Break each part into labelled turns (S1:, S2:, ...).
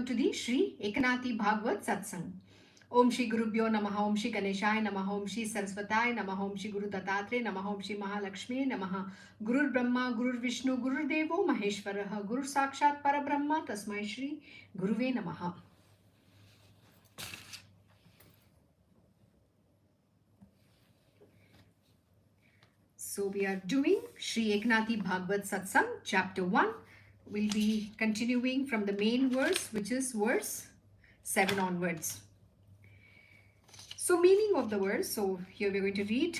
S1: to the Sri Ekanathi Bhagavad Satsang. Om Shri Gurubhyo Namaha, Om Shri Ganeshaya Namaha, Om Shri Saraswataya Namaha, Om Shri Guru Datatre Namaha, Om Shri Mahalakshmi Namaha, Gurur Brahma, Gurur Vishnu, Gurur Devo Maheshwaraha, Guru Sakshat Parabrahma, Tasmai Shri Guruve Namaha. So we are doing Sri Eknathi Bhagavad Satsang, chapter 1. We'll be continuing from the main verse, which is verse 7 onwards. So meaning of the verse, so here we're going to read.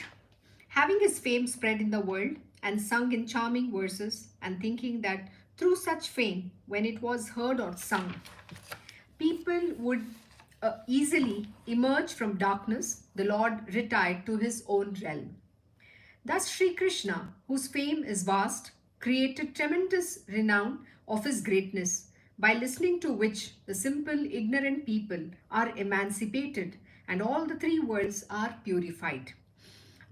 S1: Having his fame spread in the world and sung in charming verses, and thinking that through such fame, when it was heard or sung, people would easily emerge from darkness, the Lord retired to his own realm. Thus Sri Krishna, whose fame is vast, created tremendous renown of his greatness, by listening to which the simple ignorant people are emancipated and all the three worlds are purified.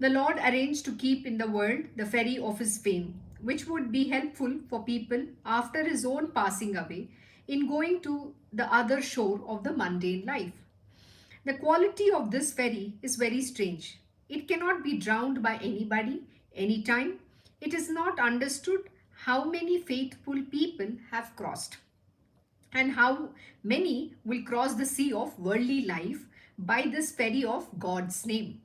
S1: The Lord arranged to keep in the world the ferry of his fame, which would be helpful for people after his own passing away in going to the other shore of the mundane life. The quality of this ferry is very strange. It cannot be drowned by anybody, anytime. It is not understood how many faithful people have crossed, and how many will cross the sea of worldly life by this ferry of God's name.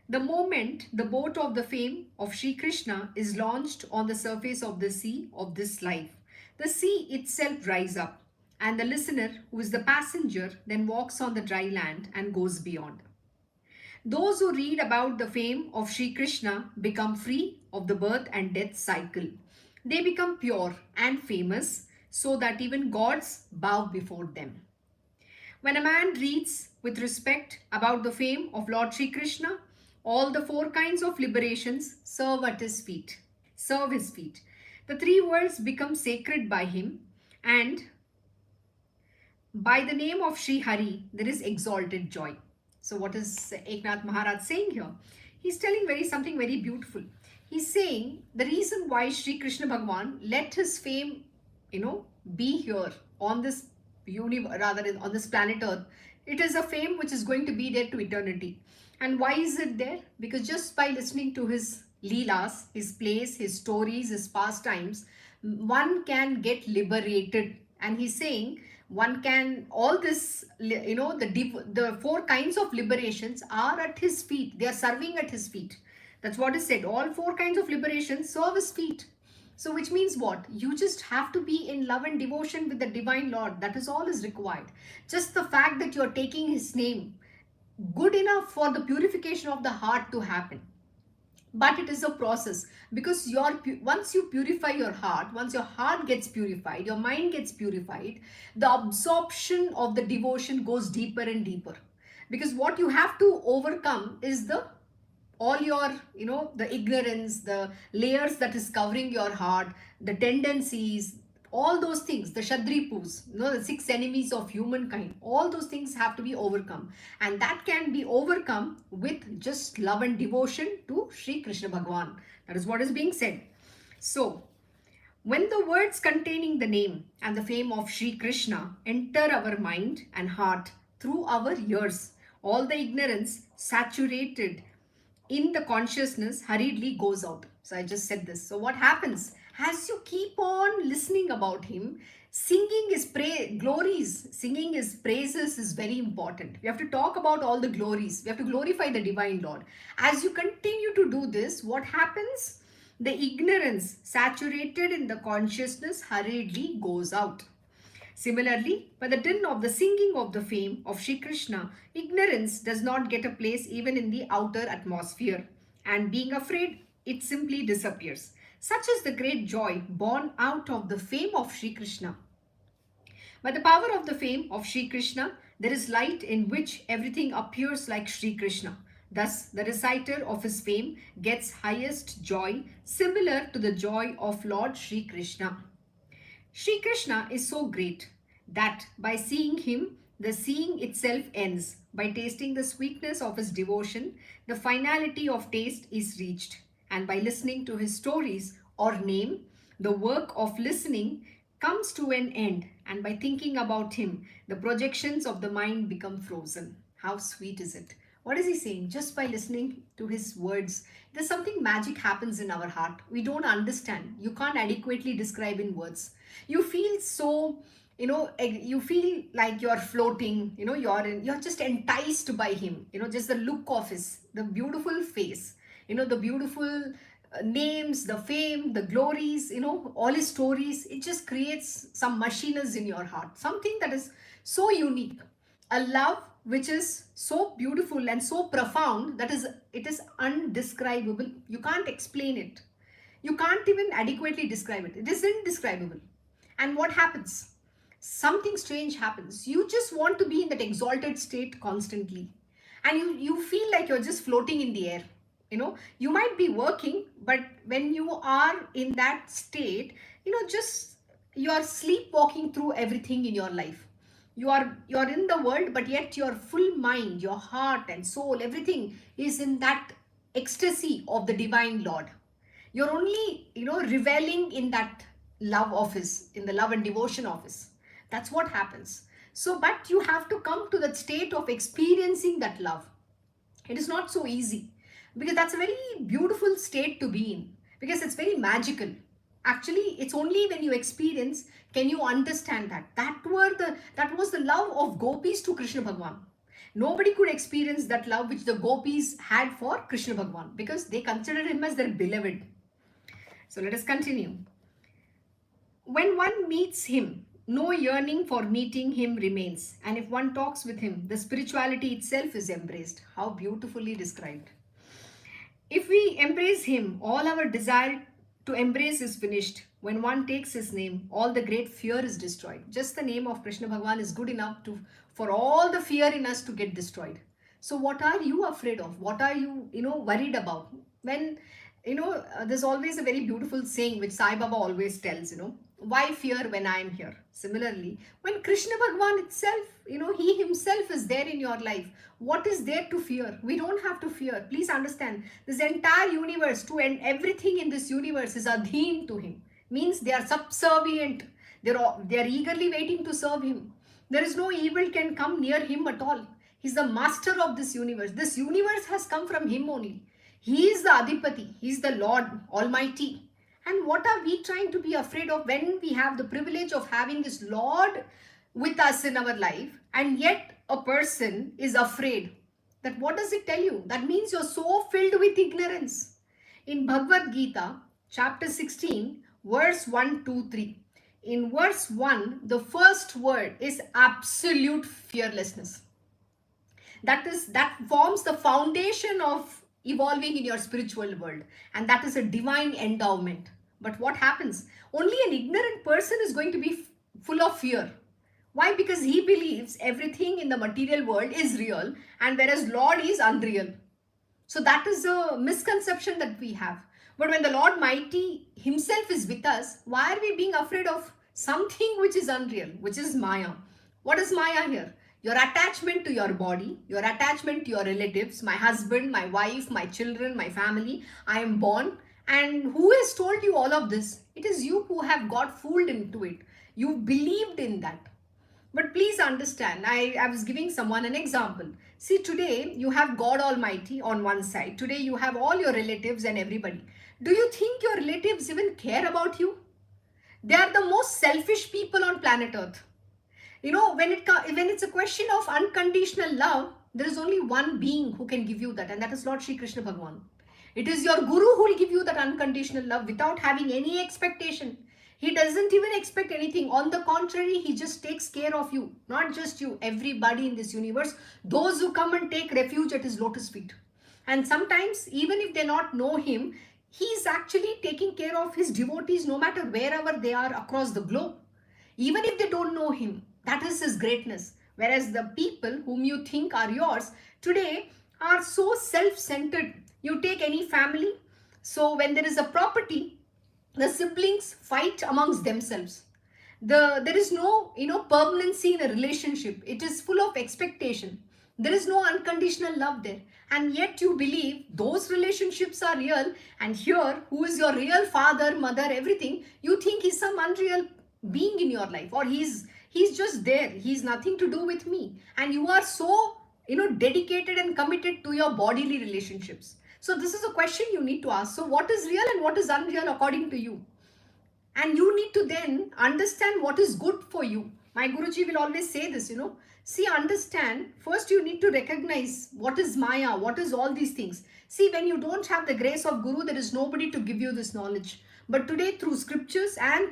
S1: The moment the boat of the fame of Sri Krishna is launched on the surface of the sea of this life, the sea itself dries up, and the listener, who is the passenger, then walks on the dry land and goes beyond. Those who read about the fame of Sri Krishna become free of the birth and death cycle. They become pure and famous, so that even gods bow before them. When a man reads with respect about the fame of Lord Sri Krishna, all the four kinds of liberations serve his feet. The three worlds become sacred by him, and by the name of Sri Hari, there is exalted joy. So what is Eknath Maharaj saying here? He's telling something very beautiful. He's saying the reason why Sri Krishna Bhagwan let his fame, be here on this on this planet Earth. It is a fame which is going to be there to eternity. And why is it there? Because just by listening to his leelas, his plays, his stories, his pastimes, one can get liberated. And he's saying one can, all this, the four kinds of liberations are at his feet. They are serving at his feet. That's what is said. All four kinds of liberations serve his feet. So which means what? You just have to be in love and devotion with the divine Lord. That is all is required. Just the fact that you're taking his name, good enough for the purification of the heart to happen. But it is a process, because once you purify your heart, once your heart gets purified, your mind gets purified, the absorption of the devotion goes deeper and deeper. Because what you have to overcome is all your, the ignorance, the layers that is covering your heart, the tendencies, all those things, the Shadripus, the 6 enemies of humankind, all those things have to be overcome. And that can be overcome with just love and devotion to Sri Krishna Bhagwan. That is what is being said. So, when the words containing the name and the fame of Sri Krishna enter our mind and heart through our ears, all the ignorance saturated in the consciousness hurriedly goes out. So I just said this. So what happens? As you keep on listening about him, singing his glories, singing his praises is very important. We have to talk about all the glories. We have to glorify the divine Lord. As you continue to do this, what happens? The ignorance saturated in the consciousness hurriedly goes out. Similarly, by the din of the singing of the fame of Sri Krishna, ignorance does not get a place even in the outer atmosphere, and being afraid, it simply disappears. Such is the great joy born out of the fame of Sri Krishna. By the power of the fame of Sri Krishna, there is light in which everything appears like Sri Krishna. Thus, the reciter of his fame gets highest joy, similar to the joy of Lord Sri Krishna. Sri Krishna is so great that by seeing him, the seeing itself ends. By tasting the sweetness of his devotion, the finality of taste is reached. And by listening to his stories or name, the work of listening comes to an end, and by thinking about him, the projections of the mind become frozen. How sweet is it? What is he saying? Just by listening to his words, there's something magic happens in our heart. We don't understand. You can't adequately describe in words. You feel so, you feel like you're floating, you're just enticed by him, just the look of his, the beautiful face, the beautiful names, the fame, the glories, all his stories. It just creates some mushiness in your heart, something that is so unique, a love which is so beautiful and so profound that it is undescribable. You can't explain it. You can't even adequately describe it. It is indescribable. And what happens? Something strange happens. You just want to be in that exalted state constantly. And you feel like you're just floating in the air. You might be working, but when you are in that state, just you're sleepwalking through everything in your life. You're in the world, but yet your full mind, your heart and soul, everything is in that ecstasy of the divine Lord. You're only, reveling in that love office, in the love and devotion office. That's what happens. So, but you have to come to that state of experiencing that love. It is not so easy, because that's a very beautiful state to be in, because it's very magical. Actually, it's only when you experience can you understand that. That was the love of gopis to Krishna Bhagwan. Nobody could experience that love which the gopis had for Krishna Bhagwan, because they considered him as their beloved. So let us continue. When one meets him, no yearning for meeting him remains. And if one talks with him, the spirituality itself is embraced. How beautifully described. If we embrace him, all our desire to embrace is finished. When one takes his name, all the great fear is destroyed. Just the name of Krishna Bhagwan is good enough for all the fear in us to get destroyed. So what are you afraid of? What are you, worried about? When, there's always a very beautiful saying which Sai Baba always tells, why fear when I am here? Similarly, when Krishna Bhagwan itself, he himself is there in your life, what is there to fear? We don't have to fear. Please understand, this entire universe, and everything in this universe is adheen to him. Means they are subservient. They are eagerly waiting to serve him. There is no evil can come near him at all. He's the master of this universe. This universe has come from him only. He is the Adipati. He is the Lord Almighty. And what are we trying to be afraid of when we have the privilege of having this Lord with us in our life, and yet a person is afraid? That what does it tell you? That means you're so filled with ignorance. In Bhagavad Gita, chapter 16, verse 1, 2, 3. In verse 1, the first word is absolute fearlessness. That forms the foundation of evolving in your spiritual world, and that is a divine endowment. But what happens? Only an ignorant person is going to be full of fear. Why? Because he believes everything in the material world is real, and whereas Lord is unreal. So that is a misconception that we have. But when the Lord Mighty himself is with us, why are we being afraid of something which is unreal, which is Maya? What is Maya here? Your attachment to your body, your attachment to your relatives, my husband, my wife, my children, my family, I am born. And who has told you all of this? It is you who have got fooled into it. You believed in that. But please understand, I was giving someone an example. See, today you have God Almighty on one side. Today you have all your relatives and everybody. Do you think your relatives even care about you? They are the most selfish people on planet Earth. When it's a question of unconditional love, there is only one being who can give you that, and that is Lord Shri Krishna Bhagwan. It is your Guru who will give you that unconditional love without having any expectation. He doesn't even expect anything. On the contrary, he just takes care of you. Not just you, everybody in this universe. Those who come and take refuge at his lotus feet. And sometimes, even if they not know him, he is actually taking care of his devotees no matter wherever they are across the globe. Even if they don't know him, that is his greatness. Whereas the people whom you think are yours today are so self-centered. You take any family. So when there is a property, the siblings fight amongst themselves. There is no permanency in a relationship. It is full of expectation. There is no unconditional love there. And yet you believe those relationships are real. And here, who is your real father, mother, everything, you think is some unreal being in your life, or he's just there, he's nothing to do with me, and you are so, dedicated and committed to your bodily relationships. So this is a question you need to ask. So what is real and what is unreal according to you? And you need to then understand what is good for you. My Guruji will always say this, see, understand, first you need to recognize what is Maya, what is all these things. See, when you don't have the grace of Guru, there is nobody to give you this knowledge. But today, through scriptures and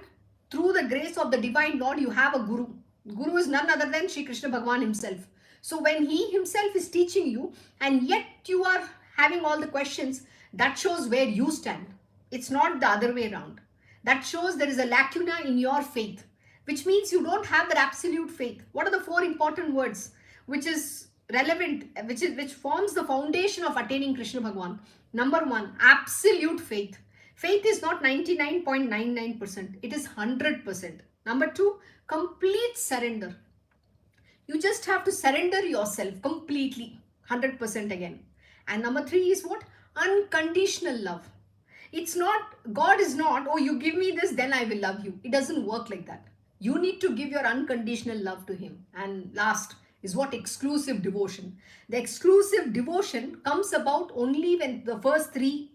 S1: through the grace of the divine Lord, you have a Guru. Guru is none other than Shri Krishna Bhagavan himself. So when he himself is teaching you, and yet you are having all the questions, that shows where you stand. It's not the other way around. That shows there is a lacuna in your faith, which means you don't have that absolute faith. What are the 4 important words which is relevant, which forms the foundation of attaining Krishna Bhagavan? Number 1, absolute faith. Faith is not 99.99%. It is 100%. Number 2, complete surrender. You just have to surrender yourself completely, 100% again. And number 3 is what? Unconditional love. It's not, God is not, oh, you give me this, then I will love you. It doesn't work like that. You need to give your unconditional love to him. And last is what? Exclusive devotion. The exclusive devotion comes about only when the first 3,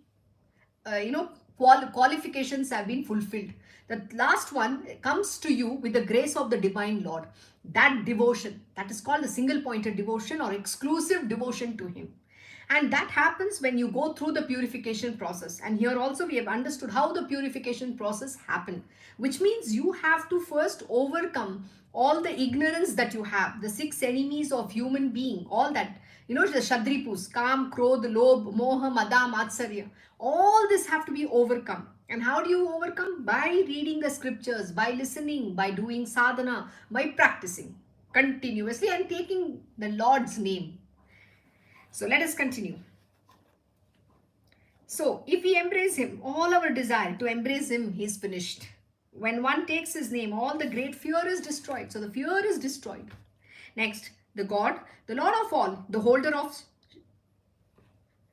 S1: qualifications have been fulfilled. The last one comes to you with the grace of the divine Lord. That devotion, that is called the single-pointed devotion or exclusive devotion to him. And that happens when you go through the purification process. And here also we have understood how the purification process happened, which means you have to first overcome all the ignorance that you have, the 6 enemies of human being, all that, the Shadripus, Kam, Krodh, Lobh, Moha, Mada, Matsarya, all this have to be overcome. And how do you overcome? By reading the scriptures, by listening, by doing sadhana, by practicing continuously and taking the Lord's name. So let us continue. So if we embrace him, all our desire to embrace him is finished. When one takes his name, all the great fear is destroyed. So the fear is destroyed. Next, the God, the Lord of all, the holder of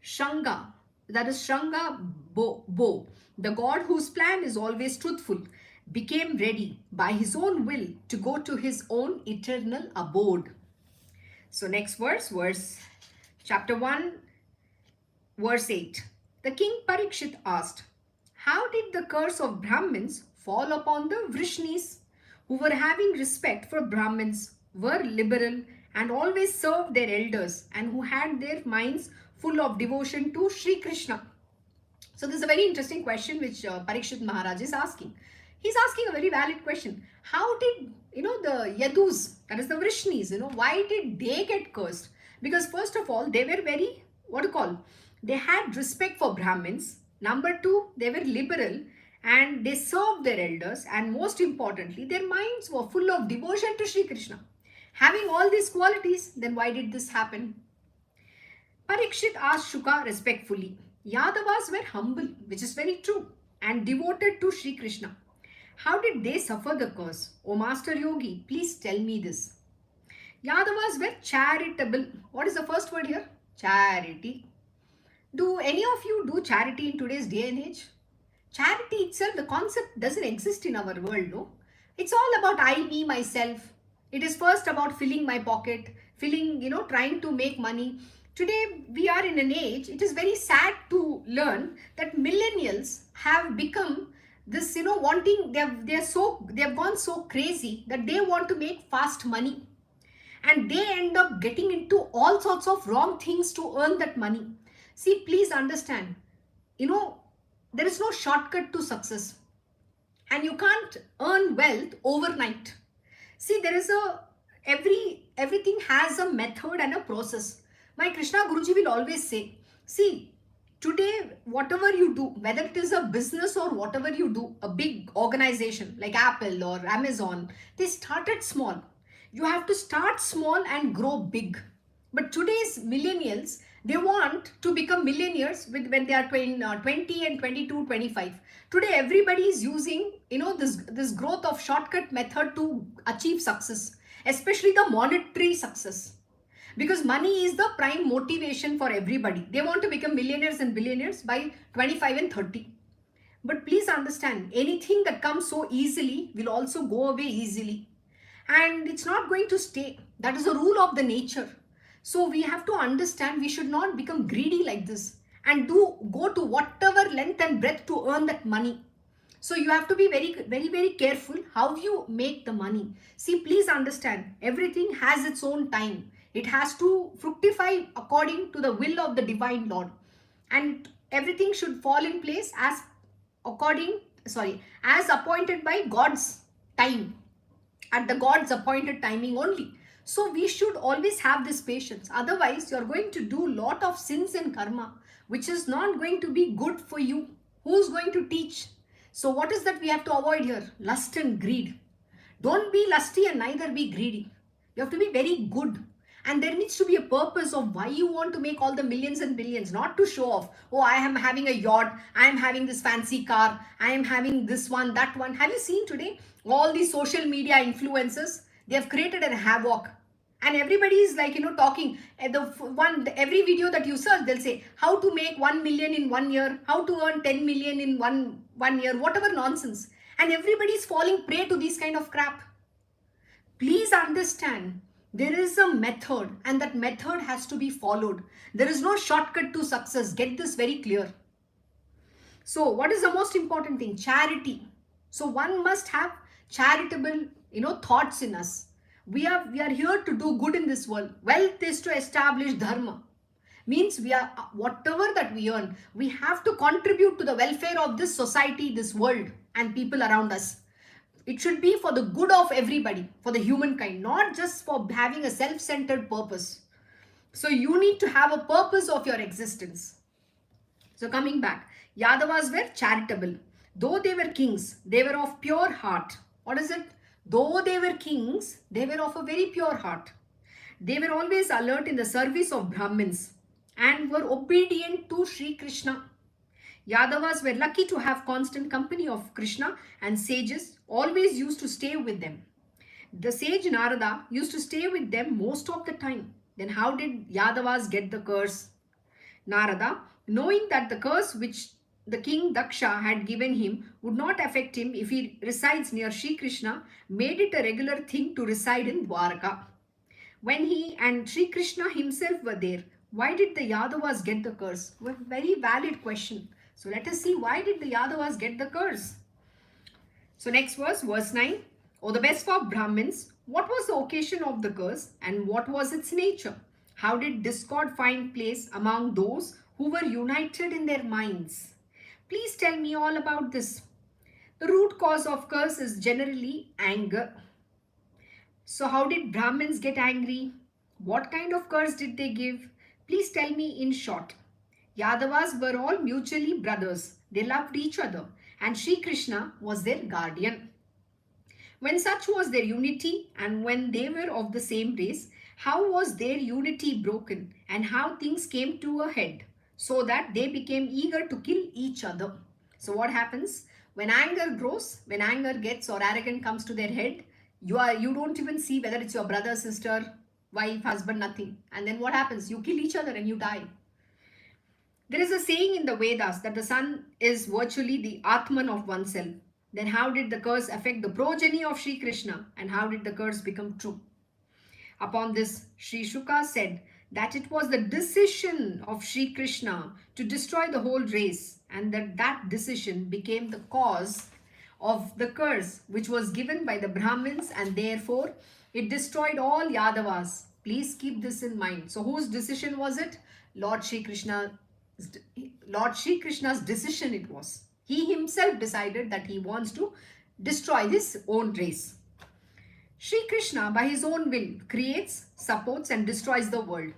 S1: Shanga, that is Shanga bow, the God whose plan is always truthful, became ready by his own will to go to his own eternal abode. So next verse chapter 1, verse 8. The king Parikshit asked, how did the curse of Brahmins fall upon the Vrishnis, who were having respect for Brahmins, were liberal and always served their elders, and who had their minds full of devotion to Sri Krishna? So this is a very interesting question which Parikshit Maharaj is asking. He's asking a very valid question. How did, the Yadus, that is the Vrishnis, why did they get cursed? Because first of all, they were very, they had respect for Brahmins. Number 2, they were liberal and they served their elders. And most importantly, their minds were full of devotion to Sri Krishna. Having all these qualities, then why did this happen? Parikshit asked Shuka respectfully. Yadavas were humble, which is very true, and devoted to Sri Krishna. How did they suffer the curse? O Master Yogi, please tell me this. Yadavas were charitable. What is the first word here? Charity. Do any of you do charity in today's day and age? Charity itself, the concept doesn't exist in our world, no? It's all about I, me, myself. It is first about filling my pocket, trying to make money. Today, we are in an age, it is very sad to learn that millennials have become this, wanting, they have gone so crazy that they want to make fast money. And they end up getting into all sorts of wrong things to earn that money. See, please understand, there is no shortcut to success. And you can't earn wealth overnight. See, there is everything has a method and a process. My Krishna Guruji will always say, see, today, whatever you do, whether it is a business or whatever you do, a big organization like Apple or Amazon, they started small. You have to start small and grow big. But today's millennials, they want to become millionaires when they are 20 and 22, 25. Today, everybody is using, this growth of shortcut method to achieve success, especially the monetary success. Because money is the prime motivation for everybody. They want to become millionaires and billionaires by 25 and 30. But please understand, anything that comes so easily will also go away easily. And it's not going to stay. That is a rule of the nature. So we have to understand we should not become greedy like this and go to whatever length and breadth to earn that money. So you have to be very careful how you make the money. See, please understand, everything has its own time. It has to fructify according to the will of the divine Lord. And everything should fall in place as appointed by God's time, at the God's appointed timing only. So we should always have this patience. Otherwise, you're going to do lot of sins and karma, which is not going to be good for you. Who's going to teach? So what is that we have to avoid here? Lust and greed. Don't be lusty and neither be greedy. You have to be very good. And there needs to be a purpose of why you want to make all the millions and billions, not to show off. Oh, I am having a yacht. I am having this fancy car. I am having this one, that one. Have you seen today? All these social media influencers, they have created a havoc. And everybody is like, talking. Every video that you search, they'll say how to make 1 million in 1 year, how to earn 10 million in one year, whatever nonsense. And everybody is falling prey to this kind of crap. Please understand, there is a method and that method has to be followed. There is no shortcut to success. Get this very clear. So what is the most important thing? Charity. So one must have charitable, thoughts in us. We are here to do good in this world. Wealth is to establish dharma. Means we are, whatever that we earn, we have to contribute to the welfare of this society, this world, and people around us. It should be for the good of everybody, for the humankind, not just for having a self-centered purpose. So you need to have a purpose of your existence. So coming back, Yadavas were charitable. Though they were kings, they were of pure heart. What is it? Though they were kings, they were of a very pure heart. They were always alert in the service of Brahmins and were obedient to Sri Krishna. Yadavas were lucky to have constant company of Krishna, and sages always used to stay with them. The sage Narada used to stay with them most of the time. Then how did Yadavas get the curse? Narada, knowing that the curse which the king Daksha had given him would not affect him if he resides near Sri Krishna, made it a regular thing to reside in Dwarka. When he and Sri Krishna himself were there, why did the Yadavas get the curse? Well, very valid question. So let us see, why did the Yadavas get the curse? So next verse 9. O the best of Brahmins, what was the occasion of the curse and what was its nature? How did discord find place among those who were united in their minds? Please tell me all about this. The root cause of curse is generally anger. So how did Brahmins get angry? What kind of curse did they give? Please tell me in short. Yadavas were all mutually brothers. They loved each other and Sri Krishna was their guardian. When such was their unity and when they were of the same race, how was their unity broken and how things came to a head so that they became eager to kill each other? So what happens? When anger grows, when anger gets or arrogance comes to their head, you don't even see whether it's your brother, sister, wife, husband, nothing. And then what happens? You kill each other and you die. There is a saying in the Vedas that the son is virtually the Atman of oneself. Then how did the curse affect the progeny of Sri Krishna and how did the curse become true? Upon this, Sri Shuka said that it was the decision of Sri Krishna to destroy the whole race and that decision became the cause of the curse which was given by the Brahmins and therefore it destroyed all Yadavas. Please keep this in mind. So whose decision was it? Lord Sri Krishna's decision it was. He himself decided that he wants to destroy his own race. Sri Krishna by his own will creates, supports and destroys the world.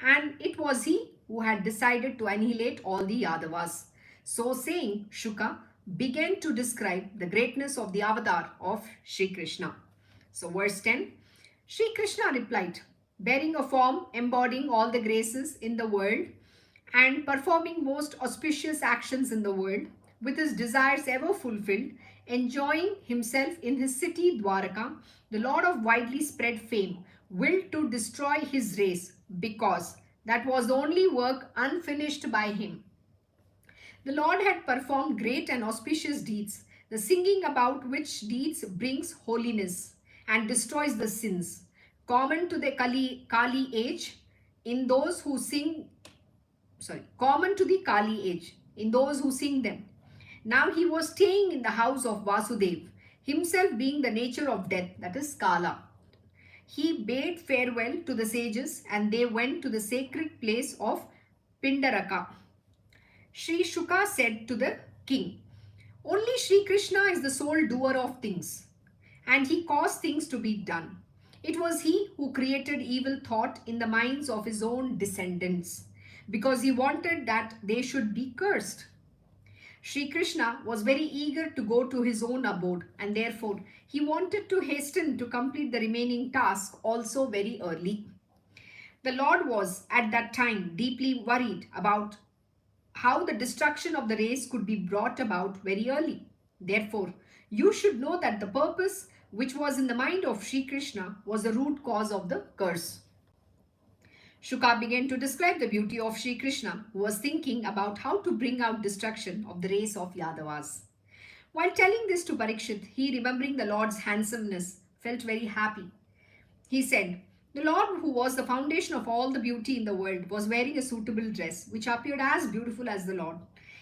S1: And it was he who had decided to annihilate all the Yadavas. So saying, Shuka began to describe the greatness of the avatar of Sri Krishna. So verse 10, Sri Krishna replied, bearing a form embodying all the graces in the world and performing most auspicious actions in the world, with his desires ever fulfilled, enjoying himself in his city Dwaraka, the Lord of widely spread fame willed to destroy his race because that was the only work unfinished by him. The Lord had performed great and auspicious deeds, the singing about which deeds brings holiness and destroys the sins, common to the Kali age in those who sing, common to the Kali age in those who sing them. Now he was staying in the house of Vasudev, himself being the nature of death, that is Kala. He bade farewell to the sages and they went to the sacred place of Pindaraka. Sri Shuka said to the king, "Only Sri Krishna is the sole doer of things, and he caused things to be done. It was he who created evil thought in the minds of his own descendants, because he wanted that they should be cursed. Sri Krishna was very eager to go to his own abode, and therefore he wanted to hasten to complete the remaining task also very early. The Lord was at that time deeply worried about how the destruction of the race could be brought about very early. Therefore, you should know that the purpose which was in the mind of Sri Krishna was the root cause of the curse." Shuka began to describe the beauty of Sri Krishna, who was thinking about how to bring out destruction of the race of Yadavas. While telling this to Parikshit, he, remembering the Lord's handsomeness, felt very happy. He said, "The Lord, who was the foundation of all the beauty in the world, was wearing a suitable dress, which appeared as beautiful as the Lord.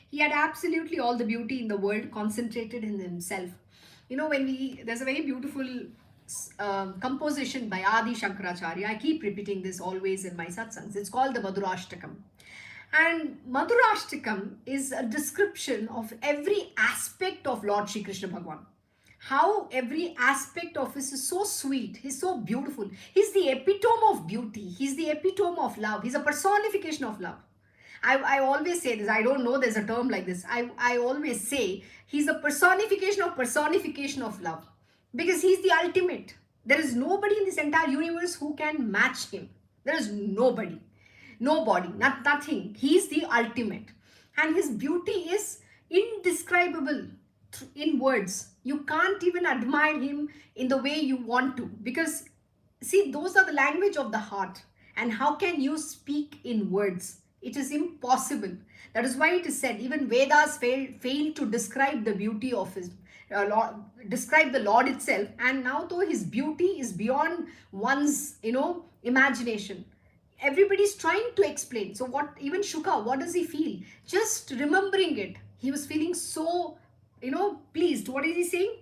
S1: He had absolutely all the beauty in the world concentrated in himself." You know, there's a very beautiful composition by Adi Shankaracharya. I keep repeating this always in my satsangs. It's called the Madhurashtakam. And Madhurashtakam is a description of every aspect of Lord Shri Krishna Bhagwan. How every aspect of his is so sweet, he's so beautiful. He's the epitome of beauty. He's the epitome of love. He's a personification of love. I always say this. I don't know there's a term like this. I always say he's a personification of love. Because he's the ultimate. There is nobody in this entire universe who can match him. There is nobody. Nobody. Nothing. He's the ultimate. And his beauty is indescribable in words. You can't even admire him in the way you want to. Because, see, those are the language of the heart. And how can you speak in words? It is impossible. That is why it is said, even Vedas fail to describe the beauty of his Lord, describe the Lord itself. And now though his beauty is beyond one's, imagination. Everybody's trying to explain. So what, even Shuka, what does he feel? Just remembering it. He was feeling so, pleased. What is he saying?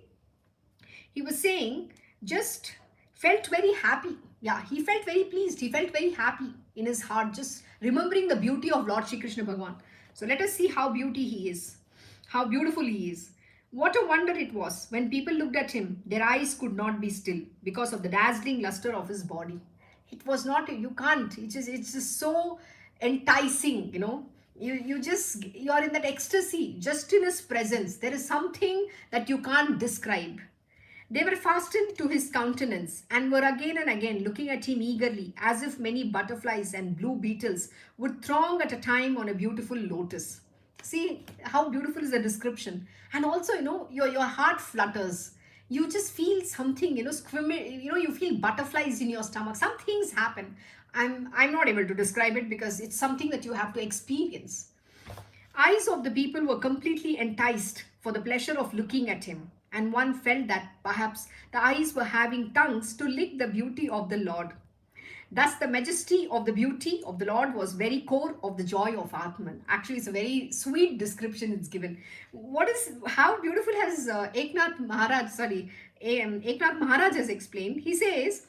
S1: He was saying, just felt very happy. Yeah, he felt very pleased. He felt very happy in his heart, just remembering the beauty of Lord Shri Krishna Bhagwan. So let us see how beautiful he is. How beautiful he is. What a wonder it was. When people looked at him, their eyes could not be still because of the dazzling luster of his body. It was not, you can't, it's just so enticing, you're in that ecstasy, just in his presence. There is something that you can't describe. They were fastened to his countenance and were again and again looking at him eagerly, as if many butterflies and blue beetles would throng at a time on a beautiful lotus. See how beautiful is the description. And also, your heart flutters. You just feel something, you feel butterflies in your stomach. Some things happen. I'm not able to describe it because it's something that you have to experience. Eyes of the people were completely enticed for the pleasure of looking at him. And one felt that perhaps the eyes were having tongues to lick the beauty of the Lord. Thus, the majesty of the beauty of the Lord was very core of the joy of Atman. Actually, it's a very sweet description it's given. How beautiful has Eknath Maharaj has explained. He says,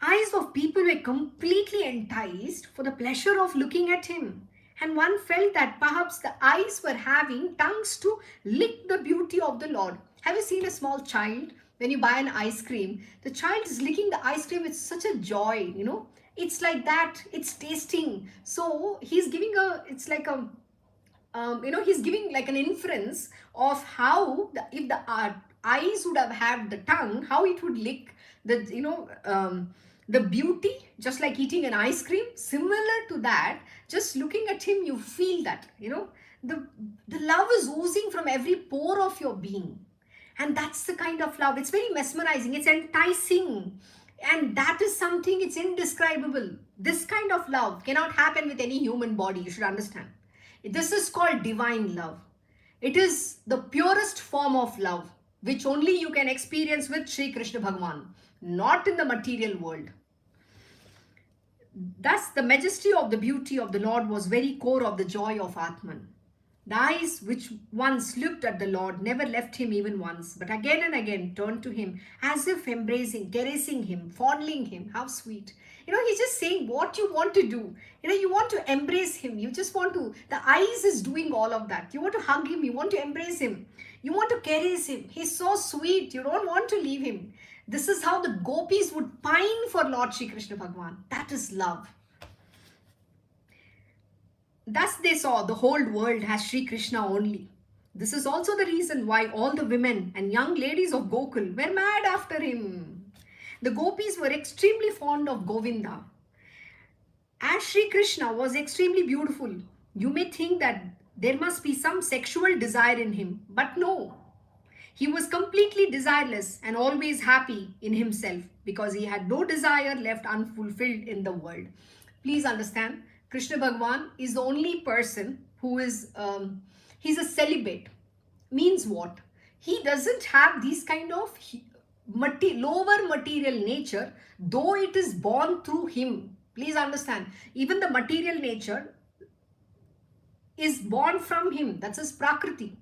S1: eyes of people were completely enticed for the pleasure of looking at him. And one felt that perhaps the eyes were having tongues to lick the beauty of the Lord. Have you seen a small child? When you buy an ice cream, the child is licking the ice cream with such a joy, It's like that. It's tasting. So he's giving he's giving like an inference of how, if the eyes would have had the tongue, how it would lick the beauty, just like eating an ice cream. Similar to that, just looking at him, you feel that, the love is oozing from every pore of your being. And that's the kind of love. It's very mesmerizing. It's enticing. And that is something, it's indescribable. This kind of love cannot happen with any human body. You should understand. This is called divine love. It is the purest form of love, which only you can experience with Sri Krishna Bhagavan, not in the material world. Thus, the majesty of the beauty of the Lord was very core of the joy of Atman. The eyes which once looked at the Lord never left him even once, but again and again turned to him as if embracing, caressing him, fondling him. How sweet. He's just saying what you want to do. You want to embrace him. You just want to, the eyes is doing all of that. You want to hug him. You want to embrace him. You want to caress him. He's so sweet. You don't want to leave him. This is how the gopis would pine for Lord Shri Krishna Bhagavan. That is love. Thus they saw the whole world as Sri Krishna only. This is also the reason why all the women and young ladies of Gokul were mad after him. The gopis were extremely fond of Govinda. As Sri Krishna was extremely beautiful, you may think that there must be some sexual desire in him, but no. He was completely desireless and always happy in himself because he had no desire left unfulfilled in the world. Please understand, Krishna Bhagavan is the only person who is, he's a celibate. Means what? He doesn't have these kind of lower material nature, though it is born through him. Please understand, even the material nature is born from him. That's his prakriti.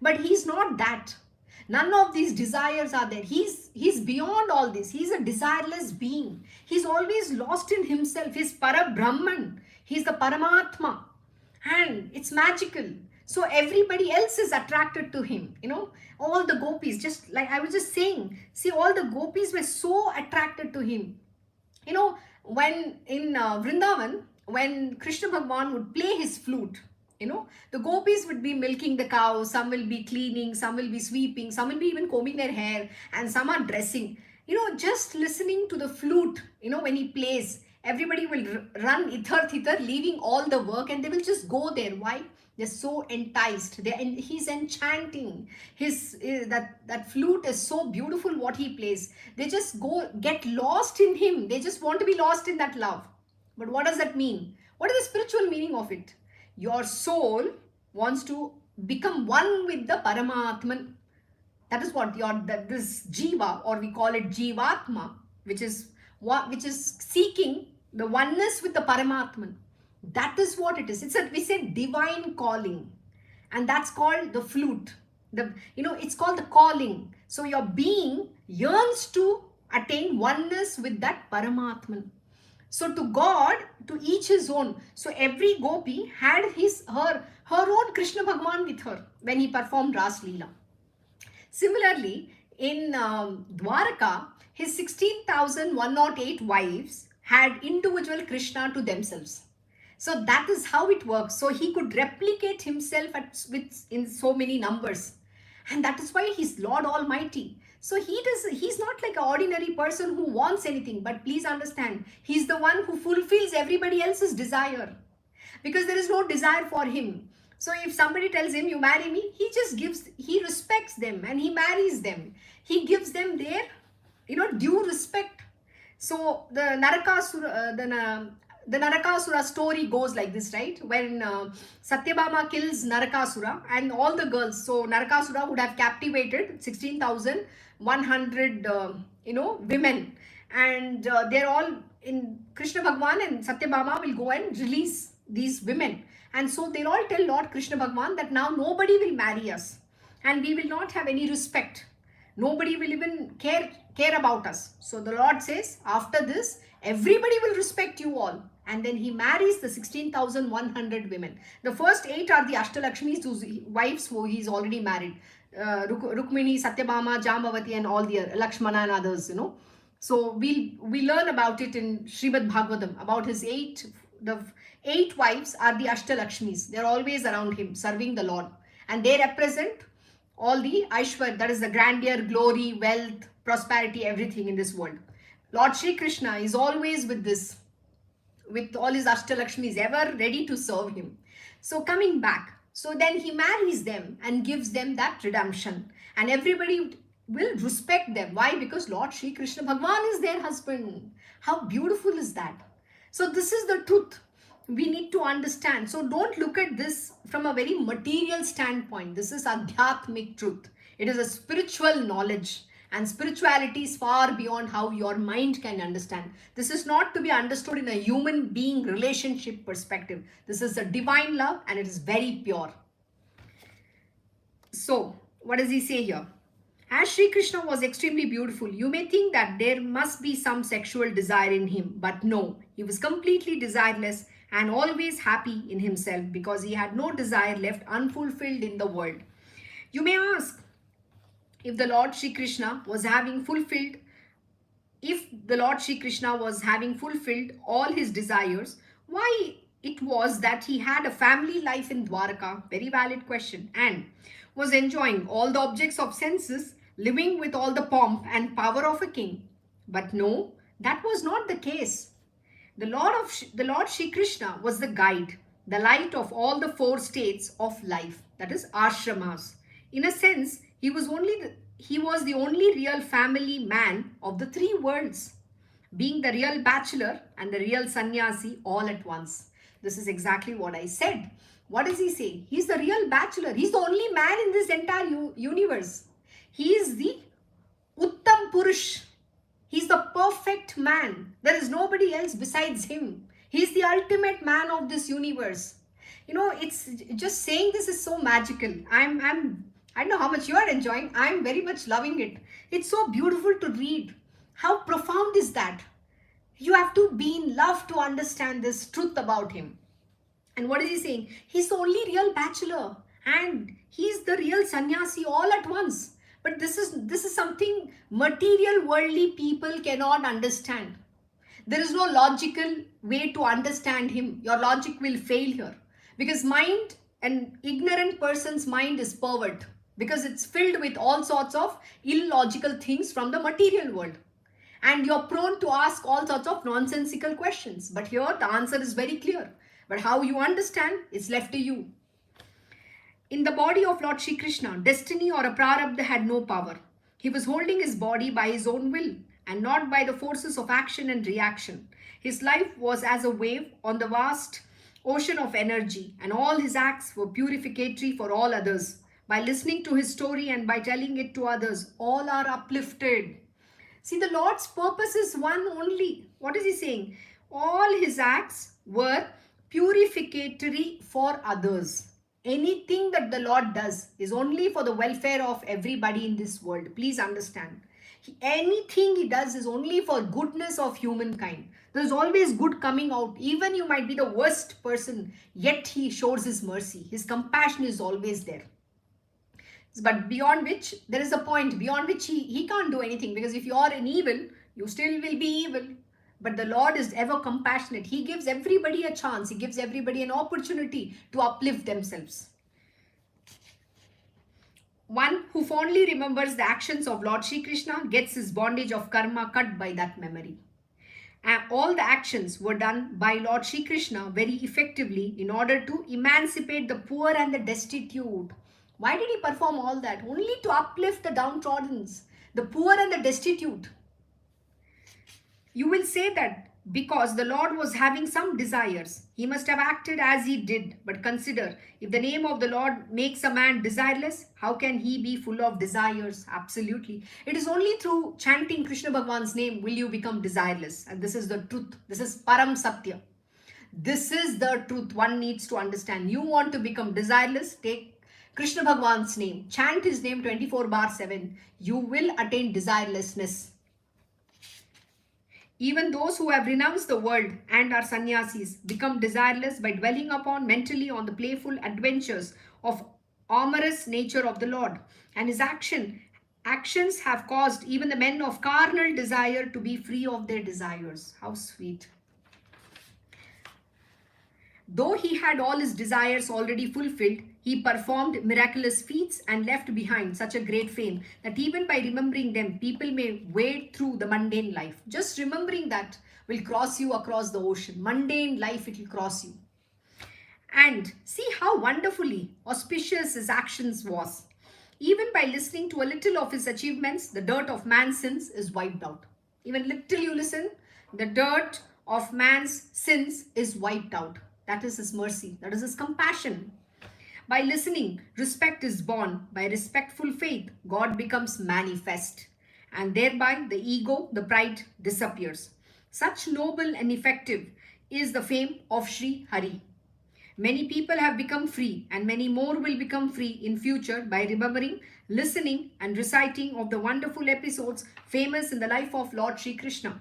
S1: But he's not that. None of these desires are there. He's beyond all this. He's a desireless being. He's always lost in himself. He's Parabrahman. He's the Paramatma. And it's magical. So everybody else is attracted to him. All the gopis, just like I was just saying, see, all the gopis were so attracted to him. When in Vrindavan, when Krishna Bhagavan would play his flute, the gopis would be milking the cows, some will be cleaning, some will be sweeping, some will be even combing their hair, and some are dressing. Just listening to the flute, when he plays, everybody will run hither, leaving all the work, and they will just go there. Why? They're so enticed. He's enchanting. That flute is so beautiful what he plays. They just get lost in him. They just want to be lost in that love. But what does that mean? What is the spiritual meaning of it? Your soul wants to become one with the Paramatman. That is what this Jiva, or we call it Jivatma, which is seeking the oneness with the Paramatman. That is what it is. We say divine calling, and that's called the flute. It's called the calling. So your being yearns to attain oneness with that Paramatman. So to God, to each his own. So every gopi had her own Krishna Bhagavan with her when he performed Ras Leela. Similarly, in Dwaraka, his 16,108 wives had individual Krishna to themselves. So that is how it works. So he could replicate himself in so many numbers. And that is why he's Lord Almighty. So he's not like an ordinary person who wants anything, but please understand, he's the one who fulfills everybody else's desire, because there is no desire for him. So if somebody tells him, you marry me, he respects them and he marries them. He gives them their, due respect. So the Narakasura story goes like this, right? When Satyabhama kills Narakasura and all the girls, so Narakasura would have captivated 16,100 women, and they're all in Krishna Bhagavan, and Satyabhama will go and release these women, and so they'll all tell Lord Krishna Bhagavan that now nobody will marry us and we will not have any respect. Nobody will even care about us. So the Lord says, after this, everybody will respect you all. And then he marries the 16,100 women. The first 8 are the Ashtalakshmis, whose wives who he's already married. Rukmini, Satyabhama, Jambavati, and all the Lakshmana and others, So we learn about it in Srimad Bhagavatam, about his 8. The 8 wives are the Ashtalakshmis. They're always around him, serving the Lord. And they represent all the Aishwar, that is the grandeur, glory, wealth, prosperity, everything in this world. Lord Shri Krishna is always with this, with all his Ashtalakshmis, ever ready to serve him. So coming back, so then he marries them and gives them that redemption. And everybody will respect them. Why? Because Lord Shri Krishna Bhagavan is their husband. How beautiful is that? So this is the truth. we need to understand. So don't look at this from a very material standpoint. This is adhyatmic truth. It is a spiritual knowledge, and spirituality is far beyond how your mind can understand. This is not to be understood in a human being relationship perspective. This is a divine love, and it is very pure. So what does he say here? As Sri Krishna was extremely beautiful, you may think that there must be some sexual desire in him, but no, he was completely desireless and always happy in himself because he had no desire left unfulfilled in the world. You may ask, if the Lord Sri Krishna was having fulfilled all his desires, why it was that he had a family life in Dwarka? Very valid question. And was enjoying all the objects of senses, living with all the pomp and power of a king. But no, that was not the case. The Lord Shri Krishna was the guide, the light of all the four states of life, that is ashramas. In a sense, he was the only real family man of the three worlds, being the real bachelor and the real sannyasi all at once. This is exactly what I said. What does he say? He's the real bachelor. He's the only man in this entire universe. He is the Uttam Purush. He's the perfect man. There is nobody else besides him. He's the ultimate man of this universe. You know, it's just saying this is so magical. I don't know how much you are enjoying. I'm very much loving it. It's so beautiful to read. How profound is that? You have to be in love to understand this truth about him. And what is he saying? He's the only real bachelor and he's the real sannyasi all at once. But this is something material worldly people cannot understand. There is no logical way to understand him. Your logic will fail here. Because mind, an ignorant person's mind is pervert. Because it's filled with all sorts of illogical things from the material world. And you're prone to ask all sorts of nonsensical questions. But here the answer is very clear. But how you understand is left to you. In the body of Lord Shri Krishna, destiny or a prarabdha had no power. He was holding his body by his own will and not by the forces of action and reaction. His life was as a wave on the vast ocean of energy, and all his acts were purificatory for all others. By listening to his story and by telling it to others, all are uplifted. See, the Lord's purpose is one only. What is he saying? All his acts were purificatory for others. Anything that the Lord does is only for the welfare of everybody in this world. Please understand. Anything he does is only for goodness of humankind. There's always good coming out. Even you might be the worst person, yet he shows his mercy. His compassion is always there. But beyond which, there is a point beyond which he can't do anything. Because if you are in evil, you still will be evil. But the Lord is ever compassionate. He gives everybody a chance. He gives everybody an opportunity to uplift themselves. One who fondly remembers the actions of Lord Shri Krishna gets his bondage of karma cut by that memory. And all the actions were done by Lord Shri Krishna very effectively in order to emancipate the poor and the destitute. Why did he perform all that? Only to uplift the downtrodden, the poor and the destitute. You will say that because the Lord was having some desires, he must have acted as he did. But consider, if the name of the Lord makes a man desireless, how can he be full of desires? Absolutely. It is only through chanting Krishna Bhagwan's name will you become desireless. And this is the truth. This is Param Satya. This is the truth one needs to understand. You want to become desireless, take Krishna Bhagwan's name. Chant his name 24/7. You will attain desirelessness. Even those who have renounced the world and are sannyasis become desireless by dwelling upon mentally on the playful adventures of amorous nature of the Lord. And his actions have caused even the men of carnal desire to be free of their desires. How sweet. Though he had all his desires already fulfilled, he performed miraculous feats and left behind such a great fame that even by remembering them, people may wade through the mundane life. Just remembering that will cross you across the ocean. Mundane life, it will cross you. And see how wonderfully auspicious his actions was. Even by listening to a little of his achievements, the dirt of man's sins is wiped out. Even little you listen, the dirt of man's sins is wiped out. That is his mercy. That is his compassion. By listening, respect is born. By respectful faith, God becomes manifest. And thereby the ego, the pride disappears. Such noble and effective is the fame of Sri Hari. Many people have become free and many more will become free in future by remembering, listening and reciting of the wonderful episodes famous in the life of Lord Sri Krishna.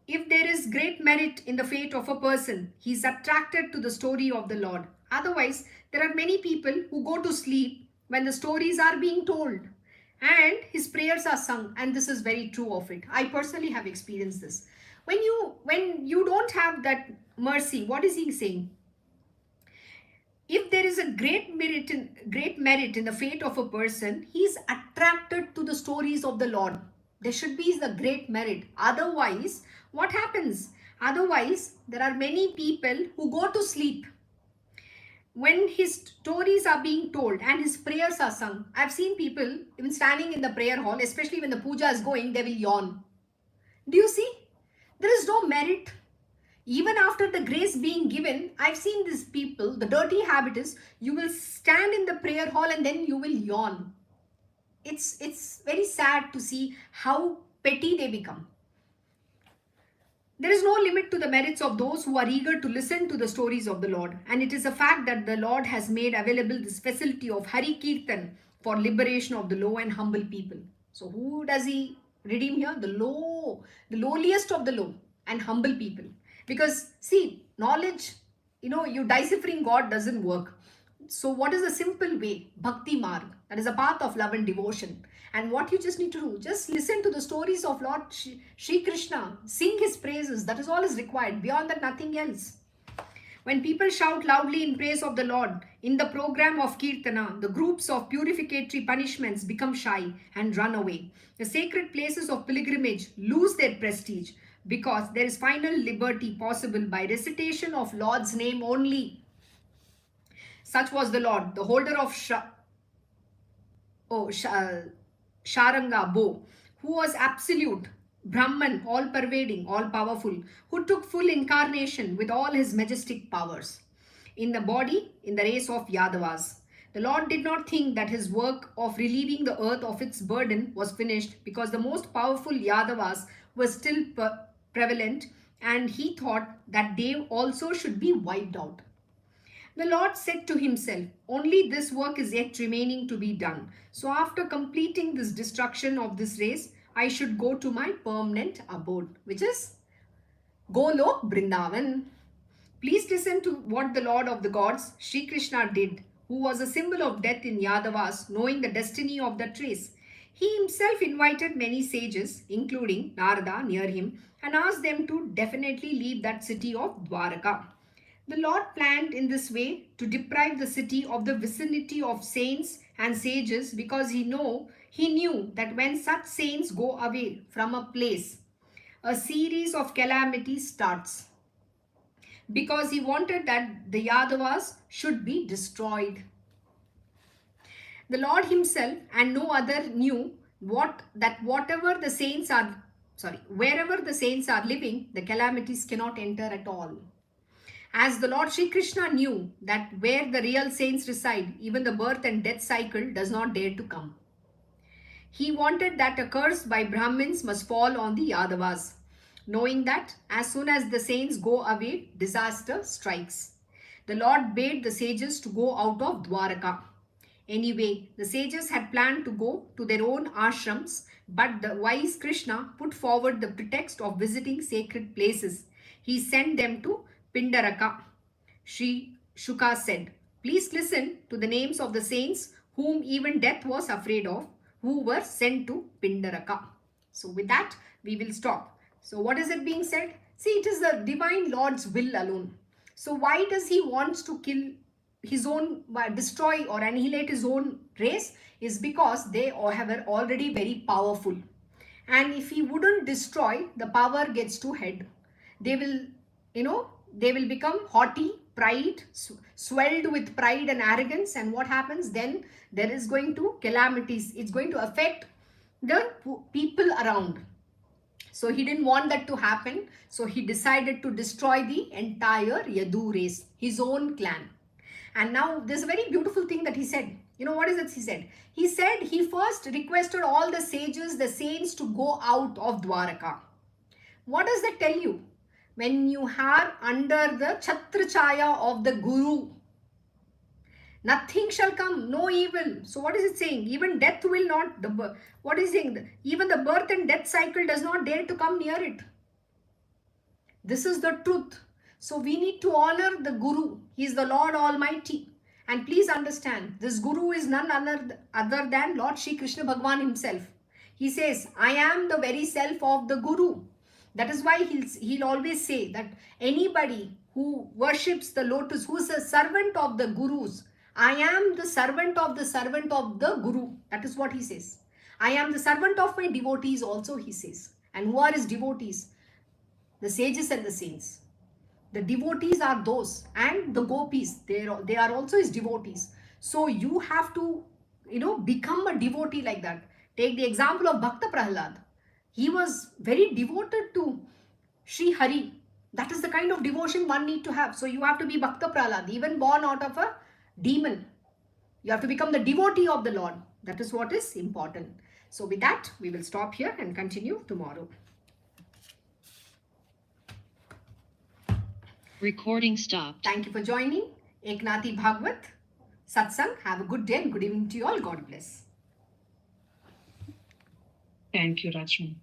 S1: If there is great merit in the fate of a person, he is attracted to the story of the Lord. Otherwise, there are many people who go to sleep when the stories are being told and his prayers are sung, and this is very true of it. I personally have experienced this. When you don't have that mercy, what is he saying? If there is a great merit in the fate of a person, he is attracted to the stories of the Lord. There should be the great merit. Otherwise, what happens? Otherwise, there are many people who go to sleep when his stories are being told and his prayers are sung. I've seen people even standing in the prayer hall, especially when the puja is going, they will yawn. Do you see? There is no merit. Even after the grace being given, I've seen these people, the dirty habit is you will stand in the prayer hall and then you will yawn. It's very sad to see how petty they become. There is no limit to the merits of those who are eager to listen to the stories of the Lord. And it is a fact that the Lord has made available this facility of Hari Kirtan for liberation of the low and humble people. So who does he redeem here? The lowliest of the low and humble people. Because see, knowledge, you deciphering God doesn't work. So what is the simple way? Bhakti Marg. That is a path of love and devotion. And what you just need to do, just listen to the stories of Lord Shri Krishna. Sing his praises. That is all is required. Beyond that, nothing else. When people shout loudly in praise of the Lord, in the program of Kirtana, the groups of purificatory punishments become shy and run away. The sacred places of pilgrimage lose their prestige because there is final liberty possible by recitation of Lord's name only. Such was the Lord, the holder of Sharanga bow, who was absolute, Brahman, all-pervading, all-powerful, who took full incarnation with all his majestic powers. In the body, in the race of Yadavas. The Lord did not think that his work of relieving the earth of its burden was finished because the most powerful Yadavas were still prevalent, and he thought that they also should be wiped out. The Lord said to himself, only this work is yet remaining to be done. So after completing this destruction of this race, I should go to my permanent abode, which is Golok Brindavan. Please listen to what the Lord of the gods, Shri Krishna, did, who was a symbol of death in Yadavas, knowing the destiny of that race. He himself invited many sages, including Narada, near him, and asked them to definitely leave that city of Dwaraka. The Lord planned in this way to deprive the city of the vicinity of saints and sages because he knew that when such saints go away from a place, a series of calamities starts. Because he wanted that the Yadavas should be destroyed. The Lord himself and no other knew wherever the saints are living, the calamities cannot enter at all. As the Lord Shri Krishna knew that where the real saints reside, even the birth and death cycle does not dare to come. He wanted that a curse by Brahmins must fall on the Yadavas, knowing that as soon as the saints go away, disaster strikes. The Lord bade the sages to go out of Dwaraka. Anyway, the sages had planned to go to their own ashrams, but the wise Krishna put forward the pretext of visiting sacred places. He sent them to Pindaraka. Sri Shuka said, please listen to the names of the saints whom even death was afraid of, who were sent to Pindaraka. So with that, we will stop. So what is it being said? See, it is the divine Lord's will alone. So why does he want to kill his own, destroy or annihilate his own race? Is because they are already very powerful. And if he wouldn't destroy, the power gets to head. They will, they will become haughty, pride, swelled with pride and arrogance. And what happens then? There is going to calamities. It's going to affect the people around. So he didn't want that to happen. So he decided to destroy the entire Yadu race, his own clan. And now there's a very beautiful thing that he said. You know, what is it he said? He said he first requested all the sages, the saints to go out of Dwaraka. What does that tell you? When you are under the Chhatrachaya of the Guru, nothing shall come, no evil. So what is it saying? Even death will not, what is it saying? Even the birth and death cycle does not dare to come near it. This is the truth. So we need to honor the Guru. He is the Lord Almighty. And please understand, this Guru is none other than Lord Shri Krishna Bhagwan himself. He says, I am the very self of the Guru. That is why he'll always say that anybody who worships the lotus, who is a servant of the Gurus, I am the servant of the Guru. That is what he says. I am the servant of my devotees also, he says. And who are his devotees? The sages and the saints. The devotees are those, and the gopis, they are also his devotees. So you have to, become a devotee like that. Take the example of Bhakta Prahlad. He was very devoted to Sri Hari. That is the kind of devotion one need to have. So you have to be Bhakta Prahlad, even born out of a demon. You have to become the devotee of the Lord. That is what is important. So with that, we will stop here and continue tomorrow.
S2: Recording stopped.
S1: Thank you for joining Eknathi Bhagwat Satsang. Have a good day and good evening to you all. God bless.
S2: Thank you, Rajman.